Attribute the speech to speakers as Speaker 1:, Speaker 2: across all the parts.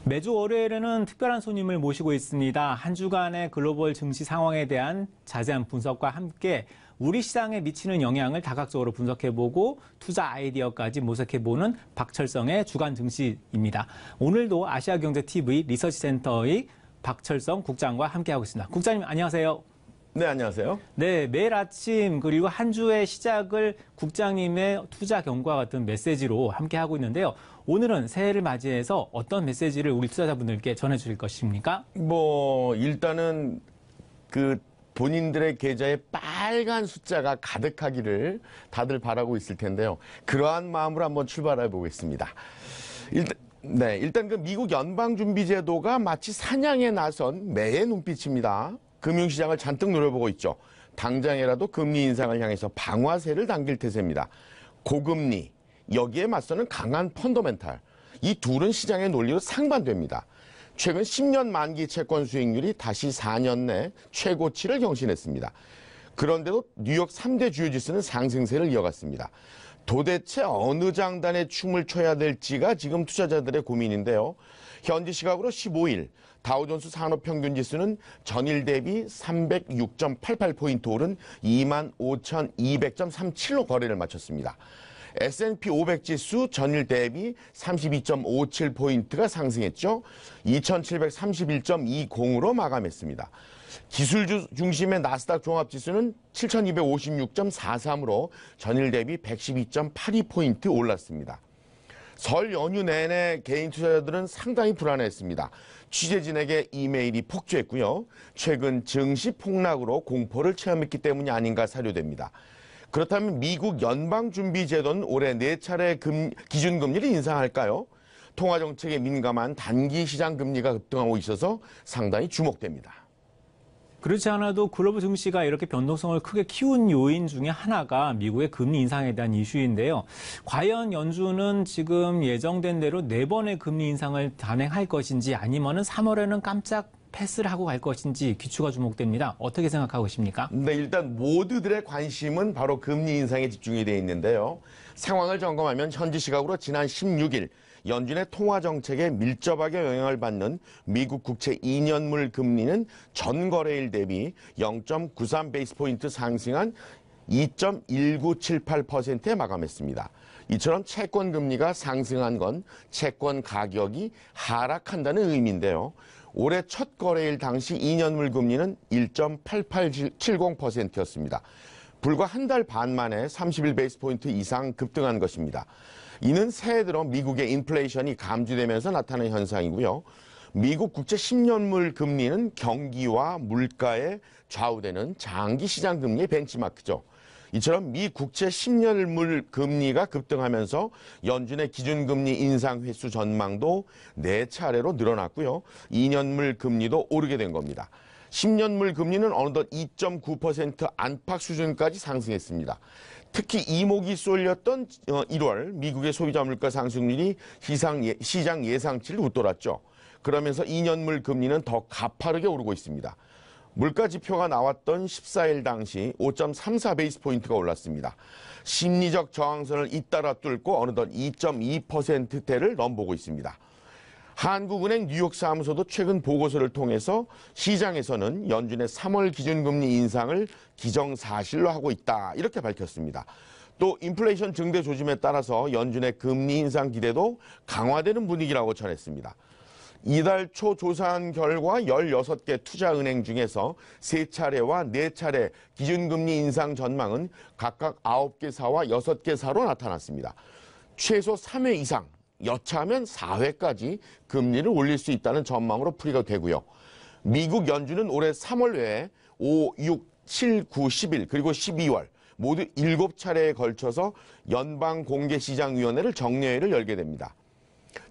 Speaker 1: 매주 월요일에는 특별한 손님을 모시고 있습니다. 한 주간의 글로벌 증시 상황에 대한 자세한 분석과 함께 우리 시장에 미치는 영향을 다각적으로 분석해보고 투자 아이디어까지 모색해보는 박철성의 주간 증시입니다. 오늘도 아시아경제TV 리서치센터의 박철성 국장과 함께하고 있습니다. 국장님 안녕하세요.
Speaker 2: 네, 안녕하세요.
Speaker 1: 네, 매일 아침 그리고 한 주의 시작을 국장님의 투자 경과 같은 메시지로 함께하고 있는데요. 오늘은 새해를 맞이해서 어떤 메시지를 우리 투자자분들께 전해주실 것입니까?
Speaker 2: 일단은 본인들의 계좌에 빨간 숫자가 가득하기를 다들 바라고 있을 텐데요. 그러한 마음으로 한번 출발해 보겠습니다. 일단 미국 연방준비제도가 마치 사냥에 나선 매의 눈빛입니다. 금융시장을 잔뜩 노려보고 있죠. 당장이라도 금리 인상을 향해서 방아쇠를 당길 태세입니다. 고금리, 여기에 맞서는 강한 펀더멘탈. 이 둘은 시장의 논리로 상반됩니다. 최근 10년 만기 채권 수익률이 다시 4년 내 최고치를 경신했습니다. 그런데도 뉴욕 3대 주요 지수는 상승세를 이어갔습니다. 도대체 어느 장단에 춤을 춰야 될지가 지금 투자자들의 고민인데요. 현지 시각으로 15일 다우존스 산업평균지수는 전일 대비 306.88포인트 오른 25,200.37로 거래를 마쳤습니다. S&P 500지수 전일 대비 32.57포인트가 상승했죠. 2,731.20으로 마감했습니다. 기술 중심의 나스닥 종합지수는 7,256.43으로 전일 대비 112.82포인트 올랐습니다. 설 연휴 내내 개인 투자자들은 상당히 불안했습니다. 취재진에게 이메일이 폭주했고요. 최근 증시 폭락으로 공포를 체험했기 때문이 아닌가 사료됩니다. 그렇다면 미국 연방준비제도는 올해 4차례 기준금리를 인상할까요? 통화정책에 민감한 단기 시장 금리가 급등하고 있어서 상당히 주목됩니다.
Speaker 1: 그렇지 않아도 글로벌 증시가 이렇게 변동성을 크게 키운 요인 중에 하나가 미국의 금리 인상에 대한 이슈인데요. 과연 연준은 지금 예정된 대로 4번의 금리 인상을 단행할 것인지 아니면은 3월에는 깜짝 패스를 하고 갈 것인지 귀추가 주목됩니다. 어떻게 생각하고 계십니까?
Speaker 2: 네, 일단 모두들의 관심은 바로 금리 인상에 집중이 되어 있는데요. 상황을 점검하면 현지 시각으로 지난 16일 연준의 통화 정책에 밀접하게 영향을 받는 미국 국채 2년물 금리는 전 거래일 대비 0.93 베이스 포인트 상승한 2.1978%에 마감했습니다. 이처럼 채권 금리가 상승한 건 채권 가격이 하락한다는 의미인데요. 올해 첫 거래일 당시 2년물 금리는 1.8870%였습니다. 불과 한 달 반 만에 31베이스 포인트 이상 급등한 것입니다. 이는 새해 들어 미국의 인플레이션이 감지되면서 나타난 현상이고요. 미국 국채 10년물 금리는 경기와 물가에 좌우되는 장기 시장 금리의 벤치마크죠. 이처럼 미 국채 10년물 금리가 급등하면서 연준의 기준금리 인상 횟수 전망도 4차례로 늘어났고요. 2년물 금리도 오르게 된 겁니다. 10년물 금리는 어느덧 2.9% 안팎 수준까지 상승했습니다. 특히 이목이 쏠렸던 1월 미국의 소비자 물가 상승률이 시장 예상치를 웃돌았죠. 그러면서 2년물 금리는 더 가파르게 오르고 있습니다. 물가 지표가 나왔던 14일 당시 5.34 베이스 포인트가 올랐습니다. 심리적 저항선을 잇따라 뚫고 어느덧 2.2%대를 넘보고 있습니다. 한국은행 뉴욕 사무소도 최근 보고서를 통해서 시장에서는 연준의 3월 기준금리 인상을 기정사실로 하고 있다 이렇게 밝혔습니다. 또 인플레이션 증대 조짐에 따라서 연준의 금리 인상 기대도 강화되는 분위기라고 전했습니다. 이달 초 조사한 결과 16개 투자은행 중에서 3차례와 4차례 기준금리 인상 전망은 각각 9개사와 6개사로 나타났습니다. 최소 3회 이상, 여차하면 4회까지 금리를 올릴 수 있다는 전망으로 풀이가 되고요. 미국 연준은 올해 3월 외에 5, 6, 7, 9, 11 그리고 12월 모두 7차례에 걸쳐서 연방공개시장위원회를 정례회를 열게 됩니다.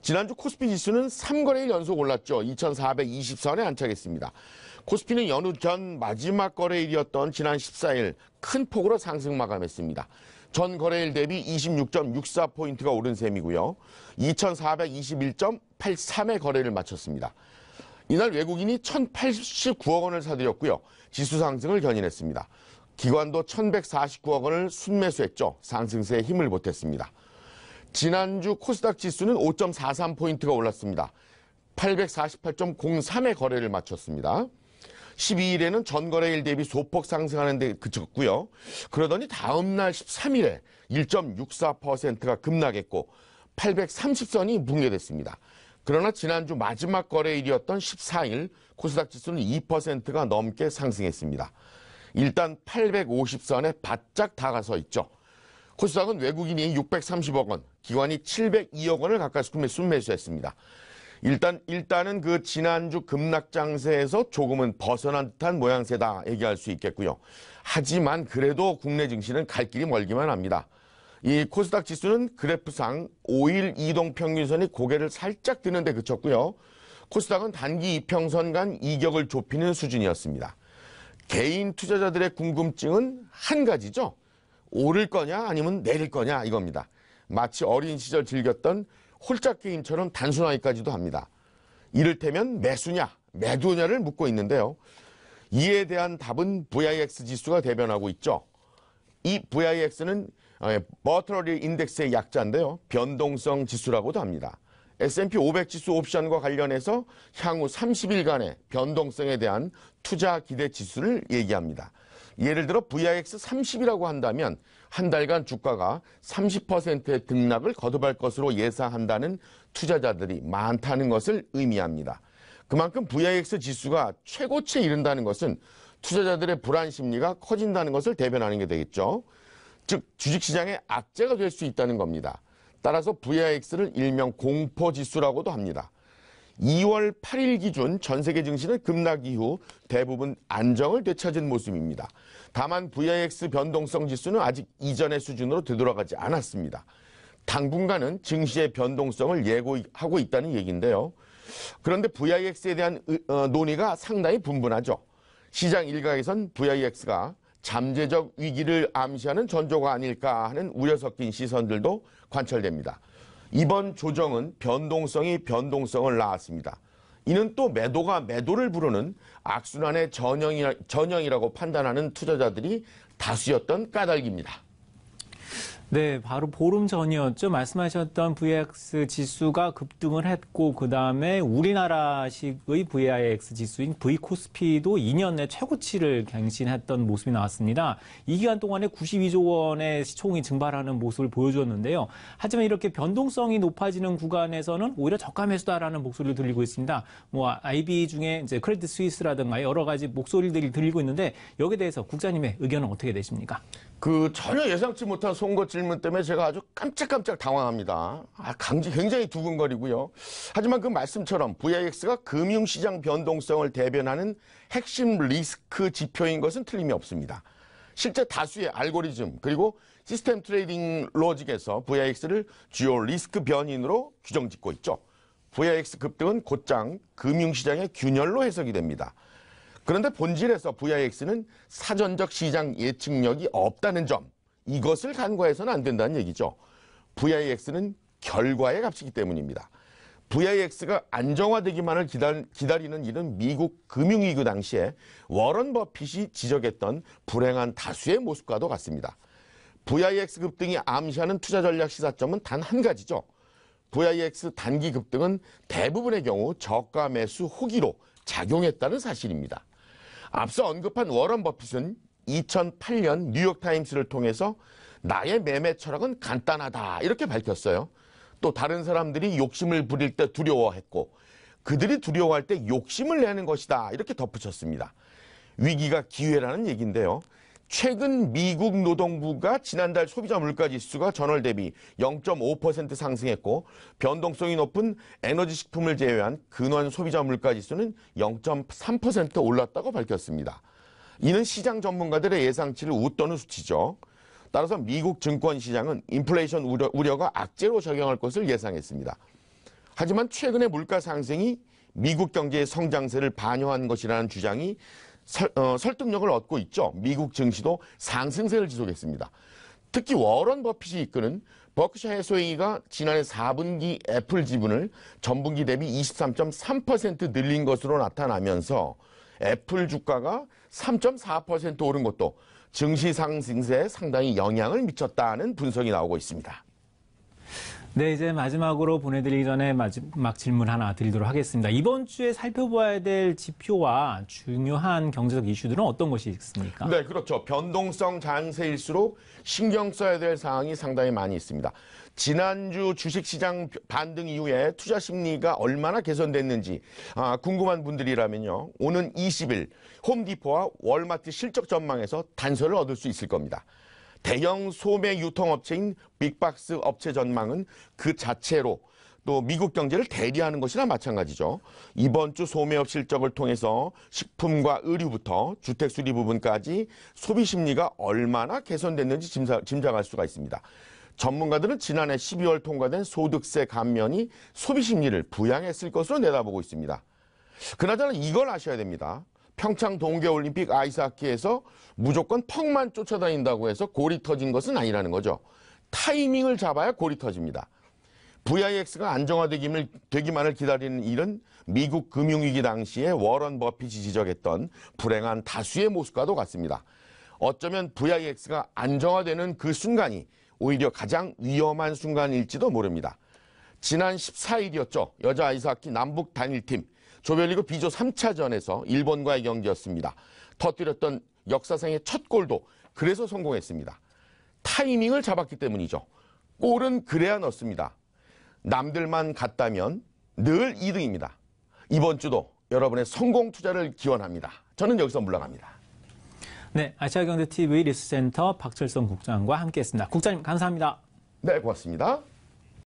Speaker 2: 지난주 코스피 지수는 3거래일 연속 올랐죠. 2,420선에 안착했습니다. 코스피는 연휴 전 마지막 거래일이었던 지난 14일 큰 폭으로 상승 마감했습니다. 전 거래일 대비 26.64포인트가 오른 셈이고요. 2,421.83의 거래를 마쳤습니다. 이날 외국인이 1,089억 원을 사들였고요. 지수 상승을 견인했습니다. 기관도 1,149억 원을 순매수했죠. 상승세에 힘을 보탰습니다. 지난주 코스닥 지수는 5.43포인트가 올랐습니다. 848.03의 거래를 마쳤습니다. 12일에는 전거래일 대비 소폭 상승하는 데 그쳤고요. 그러더니 다음 날 13일에 1.64%가 급락했고 830선이 붕괴됐습니다. 그러나 지난주 마지막 거래일이었던 14일 코스닥 지수는 2%가 넘게 상승했습니다. 일단 850선에 바짝 다가서 있죠. 코스닥은 외국인이 630억 원, 기관이 702억 원을 가까이 순매수했습니다. 일단은 그 지난주 급락장세에서 조금은 벗어난 듯한 모양새다 얘기할 수 있겠고요. 하지만 그래도 국내 증시는 갈 길이 멀기만 합니다. 이 코스닥 지수는 그래프상 5일 이동평균선이 고개를 살짝 드는 데 그쳤고요. 코스닥은 단기 이평선 간 이격을 좁히는 수준이었습니다. 개인 투자자들의 궁금증은 한 가지죠. 오를 거냐 아니면 내릴 거냐 이겁니다. 마치 어린 시절 즐겼던 홀짝 게임처럼 단순하기까지도 합니다. 이를테면 매수냐 매도냐를 묻고 있는데요. 이에 대한 답은 VIX 지수가 대변하고 있죠. 이 VIX는 버터리 인덱스의 약자인데요. 변동성 지수라고도 합니다. S&P 500 지수 옵션과 관련해서 향후 30일간의 변동성에 대한 투자 기대 지수를 얘기합니다. 예를 들어 VIX 30이라고 한다면 한 달간 주가가 30%의 등락을 거듭할 것으로 예상한다는 투자자들이 많다는 것을 의미합니다. 그만큼 VIX 지수가 최고치에 이른다는 것은 투자자들의 불안 심리가 커진다는 것을 대변하는 게 되겠죠. 즉 주식시장의 악재가 될 수 있다는 겁니다. 따라서 VIX를 일명 공포지수라고도 합니다. 2월 8일 기준 전 세계 증시는 급락 이후 대부분 안정을 되찾은 모습입니다. 다만 VIX 변동성 지수는 아직 이전의 수준으로 되돌아가지 않았습니다. 당분간은 증시의 변동성을 예고하고 있다는 얘기인데요. 그런데 VIX에 대한 논의가 상당히 분분하죠. 시장 일각에선 VIX가 잠재적 위기를 암시하는 전조가 아닐까 하는 우려 섞인 시선들도 관철됩니다. 이번 조정은 변동성이 변동성을 낳았습니다. 이는 또 매도가 매도를 부르는 악순환의 전형이라고 판단하는 투자자들이 다수였던 까닭입니다.
Speaker 1: 네, 바로 보름 전이었죠. 말씀하셨던 VIX 지수가 급등을 했고 그다음에 우리나라식의 VIX 지수인 V코스피도 2년 내 최고치를 갱신했던 모습이 나왔습니다. 이 기간 동안에 92조 원의 시총이 증발하는 모습을 보여줬는데요. 하지만 이렇게 변동성이 높아지는 구간에서는 오히려 저가 매수다라는 목소리를 들리고 있습니다. IB 중에 이제 크레딧 스위스라든가 여러 가지 목소리들이 들리고 있는데 여기에 대해서 국장님의 의견은 어떻게 되십니까?
Speaker 2: 전혀 예상치 못한 송거 질문 때문에 제가 아주 깜짝깜짝 당황합니다. 굉장히 두근거리고요. 하지만 그 말씀처럼 VIX가 금융시장 변동성을 대변하는 핵심 리스크 지표인 것은 틀림이 없습니다. 실제 다수의 알고리즘 그리고 시스템 트레이딩 로직에서 VIX를 주요 리스크 변인으로 규정짓고 있죠. VIX 급등은 곧장 금융시장의 균열로 해석이 됩니다. 그런데 본질에서 VIX는 사전적 시장 예측력이 없다는 점, 이것을 간과해서는 안 된다는 얘기죠. VIX는 결과의 값이기 때문입니다. VIX가 안정화되기만을 기다리는 일은 미국 금융위기 당시에 워런 버핏이 지적했던 불행한 다수의 모습과도 같습니다. VIX 급등이 암시하는 투자 전략 시사점은 단 한 가지죠. VIX 단기 급등은 대부분의 경우 저가 매수 호기로 작용했다는 사실입니다. 앞서 언급한 워런 버핏은 2008년 뉴욕타임스를 통해서 나의 매매 철학은 간단하다 이렇게 밝혔어요. 또 다른 사람들이 욕심을 부릴 때 두려워했고 그들이 두려워할 때 욕심을 내는 것이다 이렇게 덧붙였습니다. 위기가 기회라는 얘기인데요. 최근 미국 노동부가 지난달 소비자 물가지수가 전월 대비 0.5% 상승했고 변동성이 높은 에너지 식품을 제외한 근원 소비자 물가지수는 0.3% 올랐다고 밝혔습니다. 이는 시장 전문가들의 예상치를 웃도는 수치죠. 따라서 미국 증권시장은 인플레이션 우려가 악재로 작용할 것을 예상했습니다. 하지만 최근의 물가 상승이 미국 경제의 성장세를 반영한 것이라는 주장이 설득력을 얻고 있죠. 미국 증시도 상승세를 지속했습니다. 특히 워런 버핏이 이끄는 버크셔 해서웨이가 지난해 4분기 애플 지분을 전분기 대비 23.3% 늘린 것으로 나타나면서 애플 주가가 3.4% 오른 것도 증시 상승세에 상당히 영향을 미쳤다는 분석이 나오고 있습니다.
Speaker 1: 네, 이제 마지막으로 보내드리기 전에 마지막 질문 하나 드리도록 하겠습니다. 이번 주에 살펴봐야 될 지표와 중요한 경제적 이슈들은 어떤 것이 있습니까?
Speaker 2: 네, 그렇죠. 변동성 장세일수록 신경 써야 될 사항이 상당히 많이 있습니다. 지난주 주식시장 반등 이후에 투자 심리가 얼마나 개선됐는지 궁금한 분들이라면요. 오는 20일 홈디포와 월마트 실적 전망에서 단서를 얻을 수 있을 겁니다. 대형 소매 유통업체인 빅박스 업체 전망은 그 자체로 또 미국 경제를 대리하는 것이나 마찬가지죠. 이번 주 소매업 실적을 통해서 식품과 의류부터 주택 수리 부분까지 소비 심리가 얼마나 개선됐는지 짐작할 수가 있습니다. 전문가들은 지난해 12월 통과된 소득세 감면이 소비 심리를 부양했을 것으로 내다보고 있습니다. 그나저나 이걸 아셔야 됩니다. 평창 동계올림픽 아이스하키에서 무조건 펑만 쫓아다닌다고 해서 골이 터진 것은 아니라는 거죠. 타이밍을 잡아야 골이 터집니다. VIX가 안정화되기만을 기다리는 일은 미국 금융위기 당시에 워런 버핏이 지적했던 불행한 다수의 모습과도 같습니다. 어쩌면 VIX가 안정화되는 그 순간이 오히려 가장 위험한 순간일지도 모릅니다. 지난 14일이었죠. 여자 아이스하키 남북 단일팀 조별리그 B조 3차전에서 일본과의 경기였습니다. 터뜨렸던 역사상의 첫 골도 그래서 성공했습니다. 타이밍을 잡았기 때문이죠. 골은 그래야 넣습니다. 남들만 갔다면 늘 2등입니다. 이번 주도 여러분의 성공 투자를 기원합니다. 저는 여기서 물러갑니다.
Speaker 1: 네, 아시아경제TV 리스센터 박철성 국장과 함께했습니다. 국장님 감사합니다.
Speaker 2: 네, 고맙습니다.